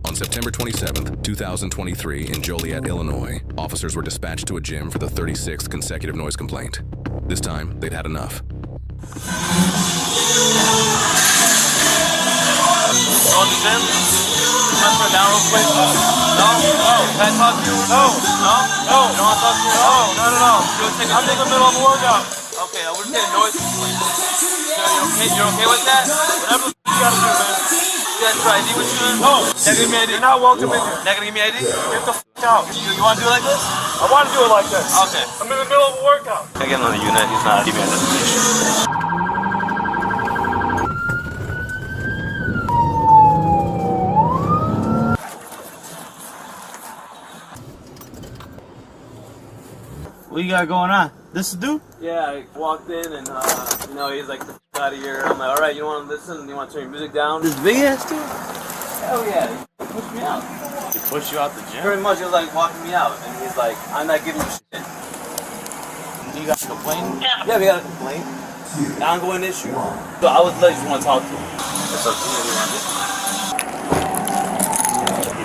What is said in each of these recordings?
On September 27, 2023, in Joliet, Illinois, officers were dispatched to a gym for the 36th consecutive noise complaint. This time, they'd had enough. Go in the gym? Press her down real quick. No? Can I talk to you? No. You don't want to talk to me? No. I'm in the middle of a workout. Okay, we're getting noise complaint. You're okay with that? Whatever you gotta do, man. You guys try ID with you? No. Not gonna give me ID? You're not welcome in here. Not gonna give me ID? Get the out. You wanna do it like this? I wanna do it like this. Okay. I'm in the middle of a workout. I get another unit. He's not giving me a destination. What you got going on? This is dude? Yeah, I walked in and, he's like, the out of here. I'm like, all right, you want to listen? You want to turn your music down? This big ass dude? Hell yeah, he pushed me out. He pushed you out the gym? Pretty much, he was like walking me out, and he's like, I'm not giving you shit. You got a complaint? Yeah, we got a complaint. An ongoing issue. So I was just want to talk to him. What's up,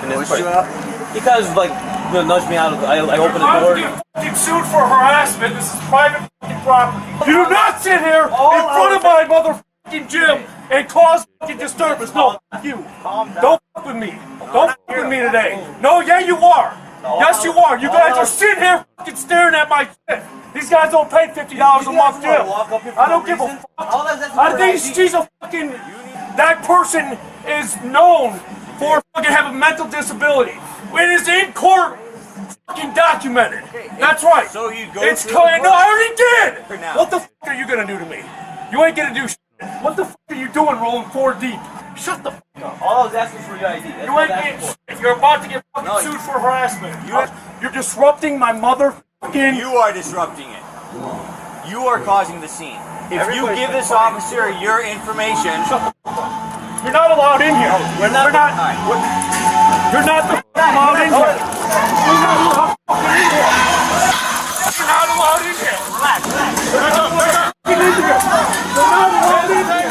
He pushed you out? He kind of like nudged me out. I opened the door. Get sued for harassment. This is private property. You do not sit here in front of my motherfucking gym and cause fucking disturbance. No, you. Don't fuck with me. Don't fuck with me today. No, yeah, you are. Yes, you are. You guys are sitting here fucking staring at my shit. These guys don't pay $50 a month, Jim. I don't give a fuck. I think she's a fucking. That person is known for fucking having a mental disability. It is in court. Fucking documented. That's right. So you go. It's coming. No, I already did. What the fuck are you gonna do to me? You ain't gonna do shit. What the fuck are you doing rolling 4 deep? Shut the fuck up. All I was asking for your ID. You ain't getting shit. You're about to get fucking sued for harassment. You're disrupting my motherfucking. You are disrupting it. You are causing the scene. If you give this officer your information, You're not allowed in here. You're not the allowed in here. You're not allowed in here. Relax. You're not allowed in here. You're not allowed in there.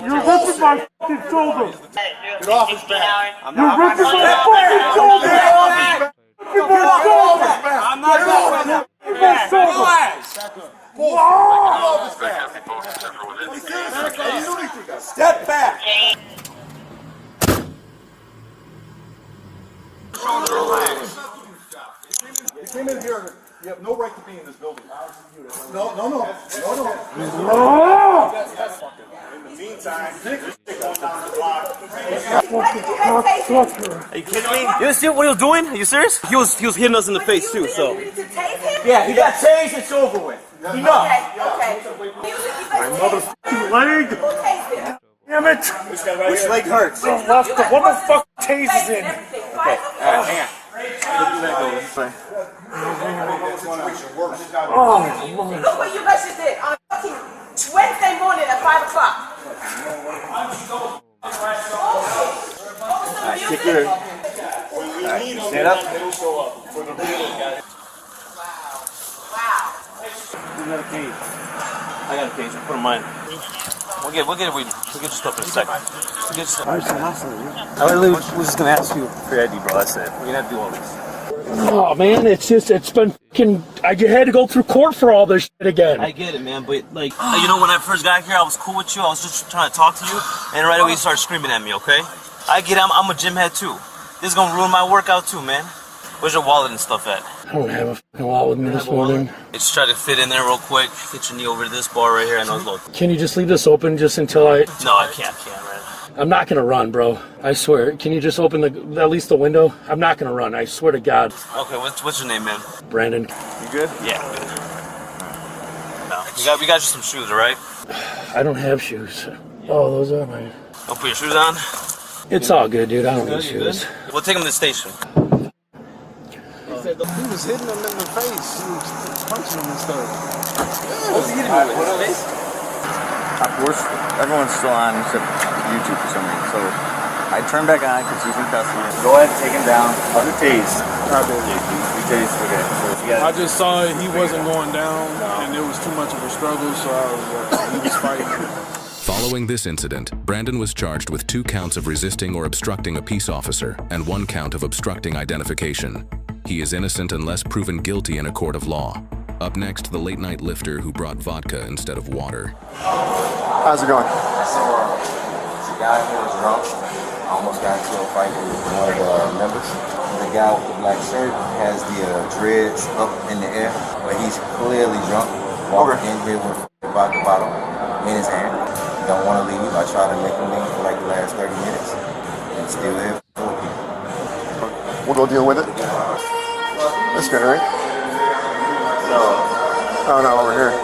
You're ripping my fucking shoulder. Get off his back. You're ripping my fucking shoulder. I'm not going to Step back. You came in here. You have no right to be in this building. No. In the meantime, going down the block. Are you kidding me? You see what he was doing? Are you serious? He was hitting us in the face too. So. Yeah, he got tased. It's over with. Enough. My motherfucking leg. Damn it. Which leg hurts? What the fuck tases in? Okay. All right, hang on. Oh, look what you guys just did on fucking Wednesday morning at 5 o'clock. Alright, kick your. Alright, stand up. Wow. You got a cage. I got a cage. I'll put in mine. We'll get your stuff in a second. We'll get your stuff. I was just gonna ask you for your ID, bro. That's it. We're gonna have to do all this. oh man, it's been fucking. I had to go through court for all this shit again. I get it, man, but like, you know, when I first got here, I was cool with you. I was just trying to talk to you, and right away you started screaming at me. Okay? I get it. I'm a gym head too. This is gonna ruin my workout too, man. Where's your wallet and stuff at? I don't have a fucking wallet with me this morning. Just try to fit in there real quick. Get your knee over to this bar right here. I know it's low. Can you just leave this open just until I... No, I can't, man. I'm not gonna run, bro. I swear. Can you just open at least the window? I'm not gonna run. I swear to God. Okay, what's your name, man? Brandon. You good? Yeah. No. We got you some shoes, all right? I don't have shoes. Oh, those are mine. Don't put your shoes on. It's all good, dude. I don't need shoes. We'll take him to the station. He was hitting him in the face. He was punching him and stuff. What was he hitting him with? His face? Everyone's still on except YouTube for some reason. So I turn back on because he's in custody. Go ahead and take him down. I'll do tase. I did. You tase, okay. So you gotta, I just saw it. He wasn't going down, and it was too much of a struggle, so I was, he was fighting. Following this incident, Brandon was charged with 2 counts of resisting or obstructing a peace officer and 1 count of obstructing identification. He is innocent unless proven guilty in a court of law. Up next, the late-night lifter who brought vodka instead of water. How's it going? So, it's a guy who was drunk. I almost got into a fight with one of the members. The guy with the black shirt has the dreads up in the air, but he's clearly drunk. Walking in here with a vodka bottle in his hand. Don't want to leave. I tried to make him leave for like the last 30 minutes. And still here. We'll go deal with it. That's good, right? Oh no, over here.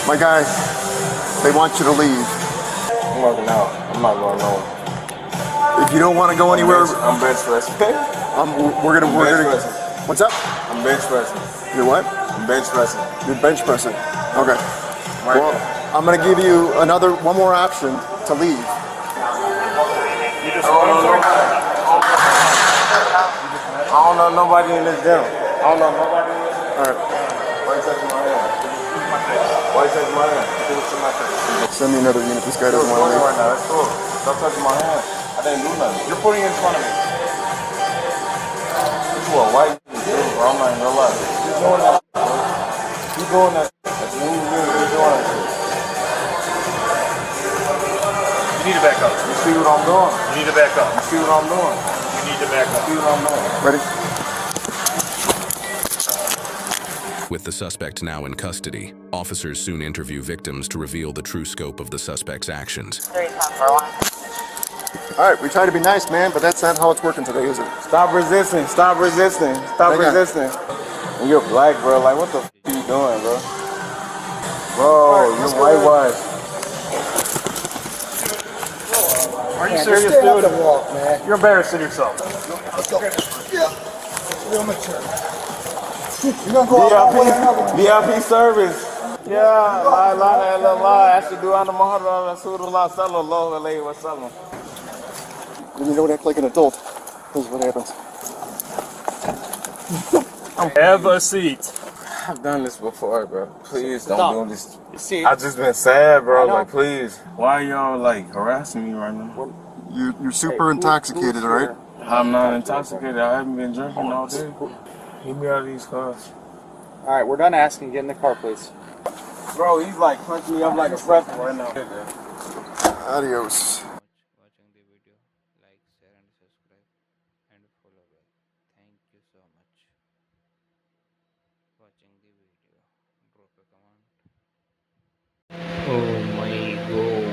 My guy, they want you to leave. I'm working out. I'm not going home. If you don't want to go anywhere, I'm bench pressing. we're gonna. pressing. What's up? I'm bench pressing. You're what? I'm bench pressing. You're bench pressing. Okay. Well, I'm gonna give you one more option to leave. I don't know nobody in this gym. I don't know nobody in this gym. All right. Why you touching my hand? Why you touching my hand? Give it to my face. Send me another unit. This guy doesn't You're want to recording leave. right now. That's cool. Stop touching my hand. I didn't do nothing. You're putting it in front of me. You are white dude, bro. I'm not even gonna lie. You're doing that. You're doing that. That's new. You're doing that shit. You need to back up. You see what I'm doing? You need to back up. You see what I'm doing? You need to back up. You see what I'm doing? Ready? With the suspect now in custody, officers soon interview victims to reveal the true scope of the suspect's actions. 3-10-4-1. All right. We try to be nice, man, but that's not how it's working today, is it? Stop resisting. Stop resisting. Stop Hang on. resisting. And you're black, bro. Like, what the f are you doing, bro? Bro, you're whitewashed. Are you serious, dude? You're embarrassing yourself. VIP service. Yeah, la la la la. Ashhadu anna Muhammadan Rasulullah sallallahu alaihi wasallam. When you don't act like an adult, this is what happens. Have a seat. I've done this before, bro. Please don't do this. I just been sad, bro. Like, please. Why y'all like harassing me right now? You're super intoxicated, all right? I'm not intoxicated. I haven't been drinking all day. Get me out of these cars. Alright, we're done asking. Get in the car, please. Bro, he's like punching me up like a pretzel right now. Adios. Watching the video, like, share and subscribe and follow bell. Thank you so much. Watching the video, drop a comment. Oh my god.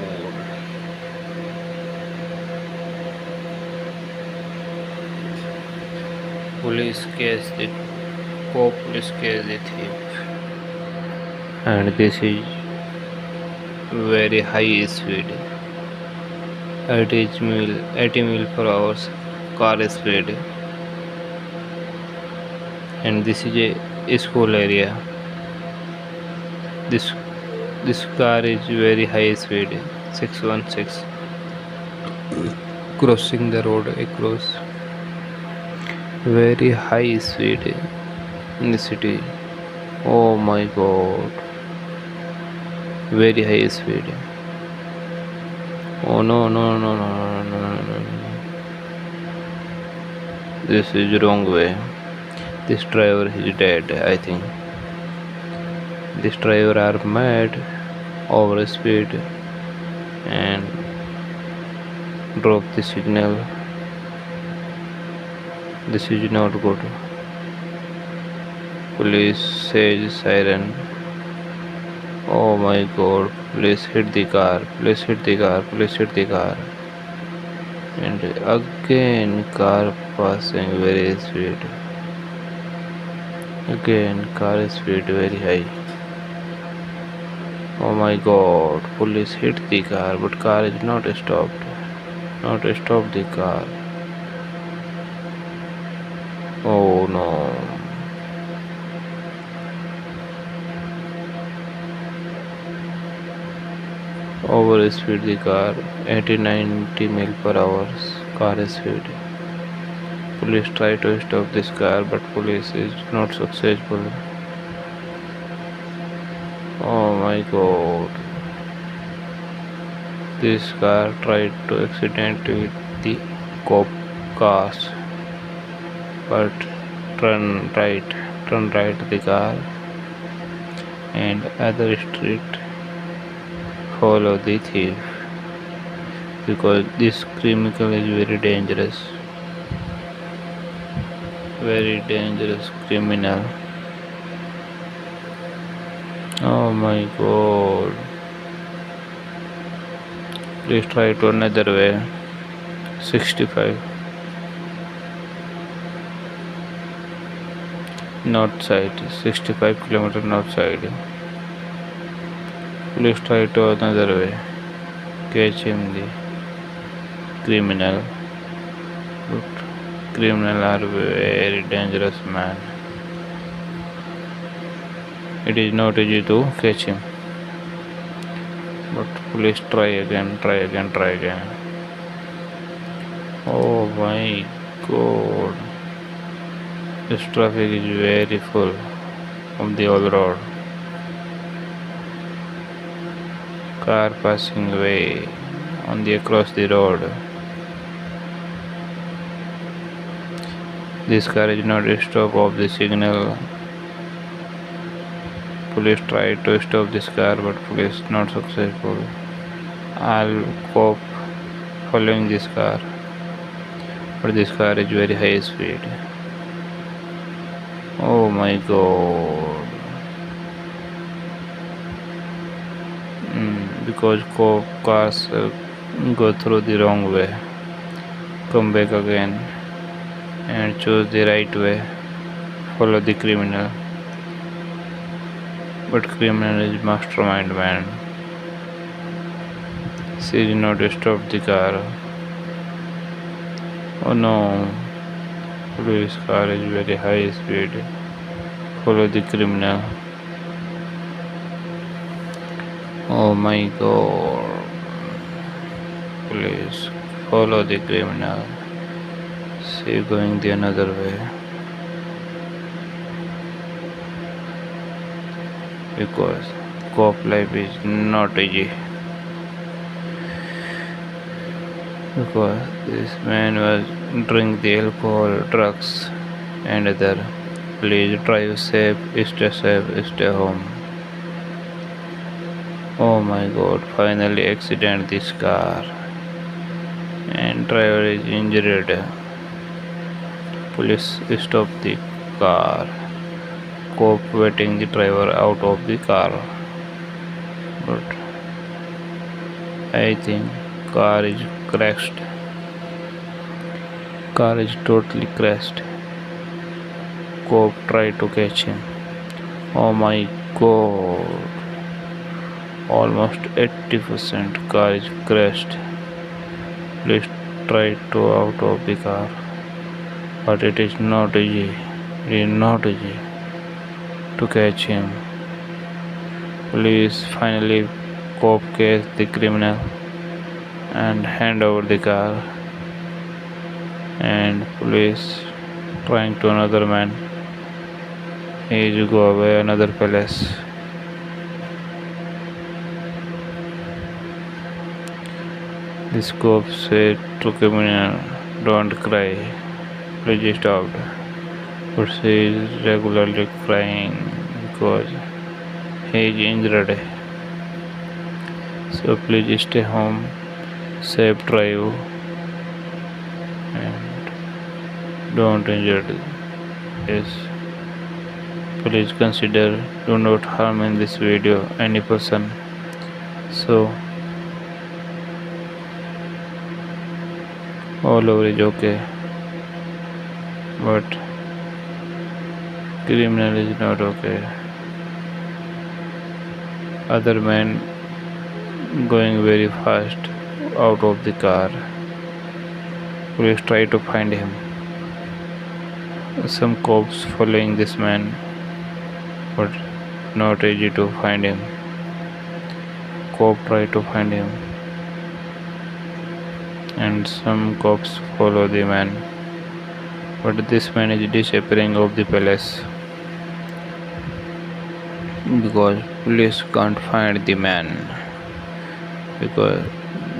Police case the police case the thief. And this is very high speed. 80 mil per hour car speed, and this is a school area. This car is very high speed, 616, crossing the road across very high speed in the city. Oh my god, very high speed. Oh no. This is wrong way. This driver is dead, I think. This driver are mad over speed and drop the signal. This is not good. Police says siren. Oh my god, please hit the car, please hit the car, please hit the car. And again car passing very speed. Again car speed very high. Oh my god, police hit the car, but car is not stopped. Not stop the car. Oh no. Over speed the car, 80-90 mil per hour car is hit. Police try to stop this car, but police is not successful. Oh my god. This car tried to accident with the cop cars, but turn right, turn right the car, and other street follow the thief because this criminal is very dangerous criminal. Oh my god. Please try to another way. 65 north side, 65 km north side. Please try to another way. Catch him the criminal. But criminal are very dangerous man. It is not easy to catch him. But please try again, try again, try again. Oh my god. This traffic is very full on the whole road. Car passing away on the across the road. This car is not stop of the signal. Police tried to stop this car, but police not successful. All cop following this car, but this car is very high speed. Oh my god. Because cop cars go through the wrong way, come back again and choose the right way, follow the criminal. But criminal is mastermind man. She did not stop the car. Oh no. Police car is very high speed. Follow the criminal. Oh my god. Please follow the criminal. She going the another way. Because cop life is not easy. Because this man was drink the alcohol, drugs and other. Please drive safe, stay home. Oh my god, finally accident this car and driver is injured. Police stop the car. Cop waiting the driver out of the car. But I think car is crashed. Car is totally crashed. Cop try to catch him. Oh my god. Almost 80% car is crashed. Please try to out of the car. But it is not easy. It is not easy to catch him. Police finally cop catch the criminal and hand over the car. And police trying to another man. He is go away another palace. This cop said to criminal, "Don't cry, please stop." But she is regularly crying because he is injured. So please stay home, safe drive, and don't injure. Yes. Please consider do not harm in this video any person. So all over is okay, but criminal is not okay. Other man going very fast out of the car. Police try to find him. Some cops following this man, but not easy to find him. Cop try to find him. and some cops follow the man. But this man is disappearing of the palace because police can't find the man because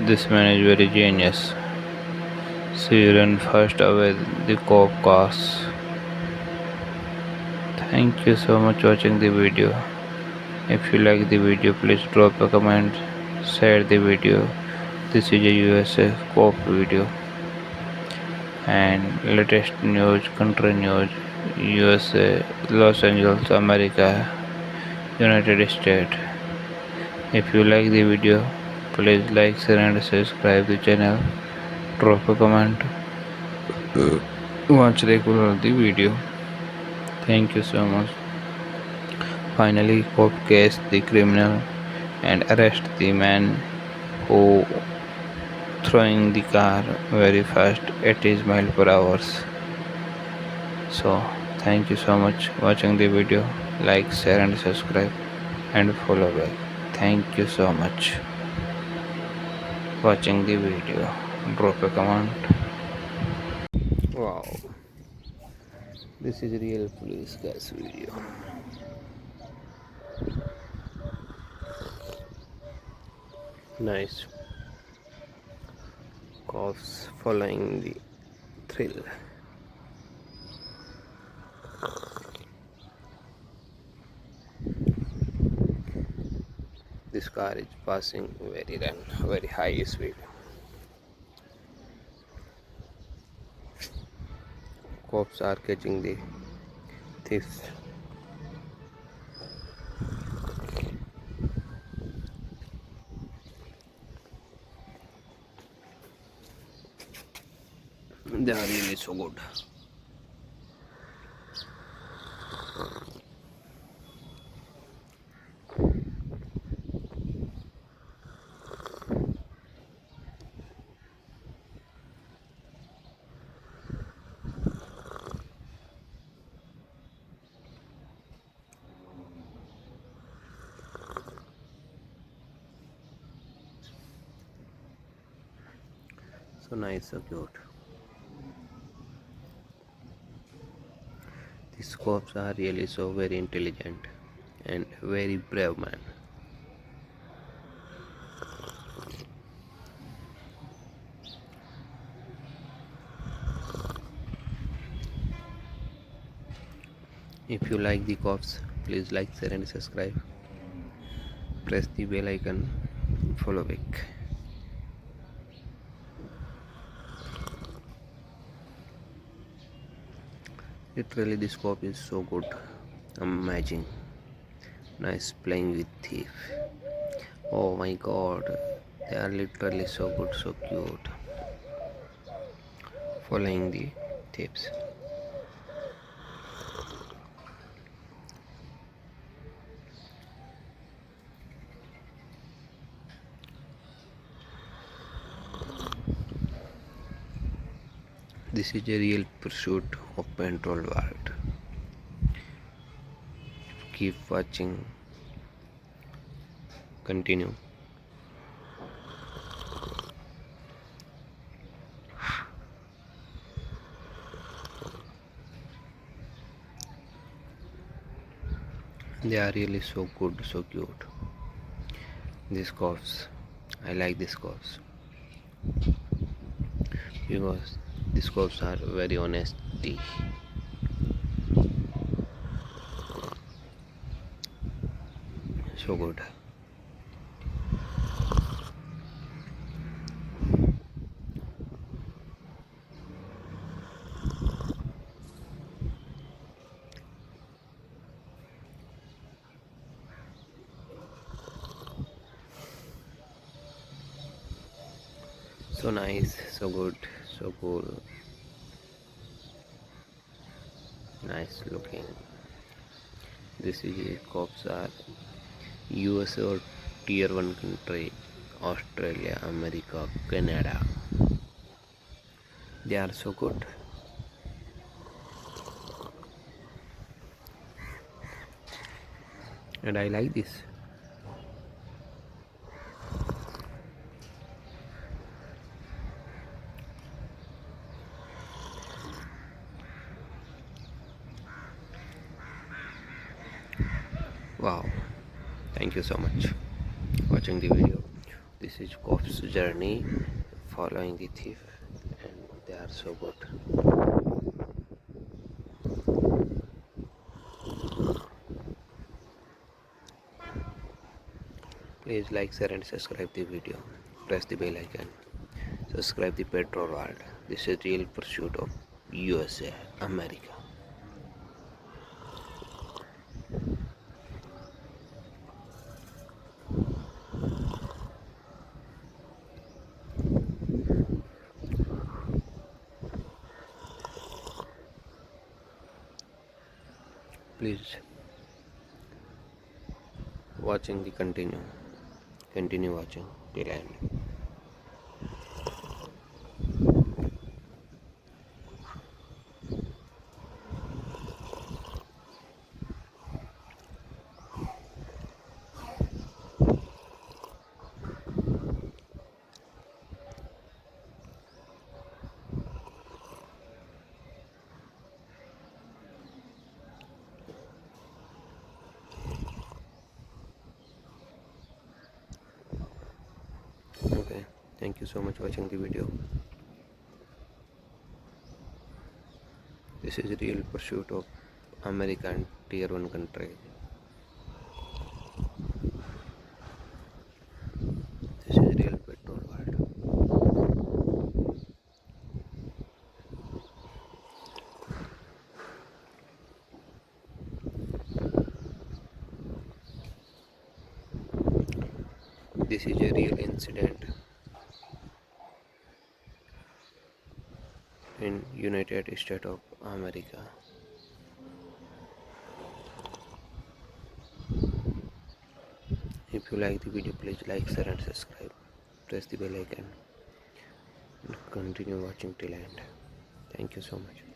this man is very genius. She ran fast away the cop cars. Thank you so much watching the video. If you like the video, please drop a comment, share the video. This is a USA cop video and latest news, country news, USA, Los Angeles, America, United States. If you like the video, please like, share and subscribe the channel. Drop a comment. Watch regular the video. Thank you so much. Finally, cop catch the criminal and arrest the man who throwing the car very fast 80 miles per hour. So thank you so much watching the video. Like, share and subscribe and follow back. Thank you so much watching the video. Drop a comment. Wow, this is real police guys video. Nice. Cops following the thrill. This car is passing very high speed. Cops are catching the thieves. They are really so good. So nice, so cute. These cops are really so very intelligent and very brave man. If you like the cops, please like, share and subscribe. Press the bell icon, follow back. Literally this cop is so good, amazing. Nice playing with thief. Oh my god, they are literally so good, so cute. Following the tips. This is a real pursuit of petrol world. Keep watching. Continue. They are really so good, so cute. These cops, I like these cops because these cops are very honesty. So good. So nice, so good, so cool. Nice looking. This is a cops are USA or tier 1 country, Australia, America, Canada. They are so good. And I like this. Wow, thank you so much watching the video. This is Cops journey following the thief, and they are so good. Please like, share and subscribe the video. Press the bell icon. Subscribe the Petrol World. This is real pursuit of USA, America. Please watching the continue watching till end. Okay, thank you so much watching the video. This is real pursuit of American tier 1 country. This is real Petrol World. This is a real incident in United States of America. If you like the video, please like, share and subscribe. Press the bell icon and continue watching till end. Thank you so much.